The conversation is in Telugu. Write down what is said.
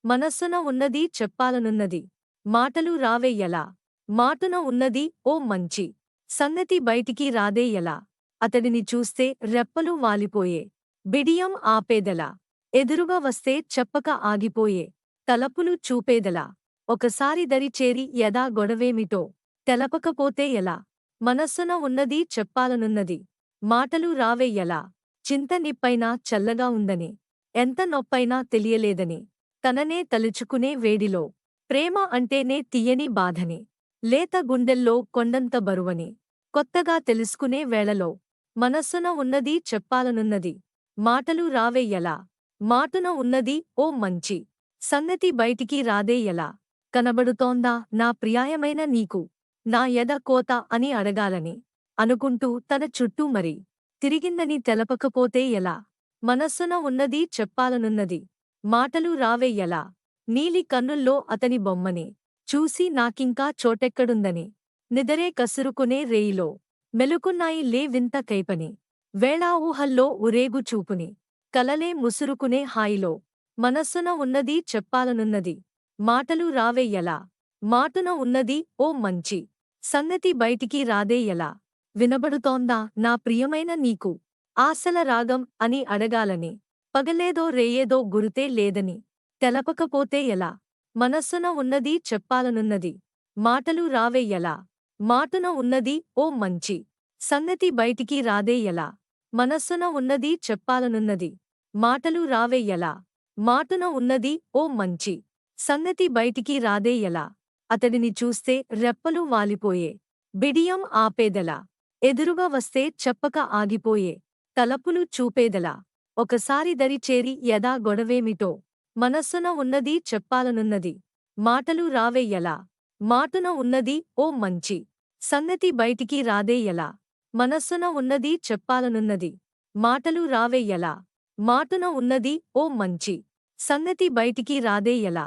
మనస్సున ఉన్నది చెప్పాలనున్నది మాటలు రావే ఎలా. మాటున ఉన్నది ఓ మంచి సంగతి బయటికి రాదే ఎలా. అతడిని చూస్తే రెప్పలు వాలిపోయే, బిడియం ఆపేదెలా. ఎదురుగా వస్తే చెప్పక ఆగిపోయే, తలపులు చూపేదెలా. ఒకసారి దరి చేరి యదా గొడవేమిటో తెలపకపోతే ఎలా. మనస్సున ఉన్నది చెప్పాలనున్నది మాటలు రావే ఎలా. చింత నిప్పైనా చల్లగా ఉందని, ఎంత నొప్పైనా తెలియలేదని, తననే తలుచుకునే వేడిలో ప్రేమ అంటేనే తీయని బాధని, లేత గుండెల్లో కొండంత బరువని కొత్తగా తెలుసుకునే వేళలో మనస్సున ఉన్నది చెప్పాలనున్నది మాటలు రావే ఎలా. మాటున ఉన్నది ఓ మంచి సంగతి బయటికి రాదే ఎలా. కనబడుతోందా నా ప్రియాయమైన నీకు నా ఎద కోత అని అడగాలని అనుకుంటూ తన చుట్టూ మరి తిరిగిందని తెలపకపోతే ఎలా. మనస్సున ఉన్నది చెప్పాలనున్నది మాటలు రావే ఎలా. నీలి కన్నుల్లో అతని బొమ్మని చూసి నాకింకా చోటెక్కడుందని, నిదరే కసురుకునే రేయిలో మెలుకున్నాయి లే వింత కైపని, వేళా ఊహల్లో ఉరేగు చూపుని కలలే ముసురుకునే హాయిలో మనస్సున ఉన్నది చెప్పాలనున్నది మాటలు రావే ఎలా. మాటున ఉన్నది ఓ మంచి సంగతి బయటికి రాదే ఎలా. వినబడుతోందా నా ప్రియమైన నీకు ఆశల రాగం అని అడగాలని, పగలేదో రేయేదో గురుతే లేదని తెలపకపోతే ఎలా. మనస్సున ఉన్నది చెప్పాలనున్నది మాటలు రావే ఎలా. మాటున ఉన్నది ఓ మంచి సంగతి బయటికి రాదే ఎలా. మనస్సున ఉన్నది చెప్పాలనున్నది మాటలు రావే ఎలా. మాటున ఉన్నది ఓ మంచి సంగతి బయటికి రాదే ఎలా. అతడిని చూస్తే రెప్పలు వాలిపోయే, బిడియం ఆపేదెలా. ఎదురుగా వస్తే చెప్పక ఆగిపోయే, తలపులు చూపేదెలా. ఒకసారి దరి చేరి యదా గొడవేమిటో మనస్సున ఉన్నది చెప్పాలనున్నది మాటలు రావే ఎలా. మాటున ఉన్నది ఓ మంచి సంగతి బయటికి రాదే ఎలా. మనస్సున ఉన్నది చెప్పాలనున్నది మాటలు రావే ఎలా. మాటున ఉన్నది ఓ మంచి సంగతి బయటికి రాదే ఎలా.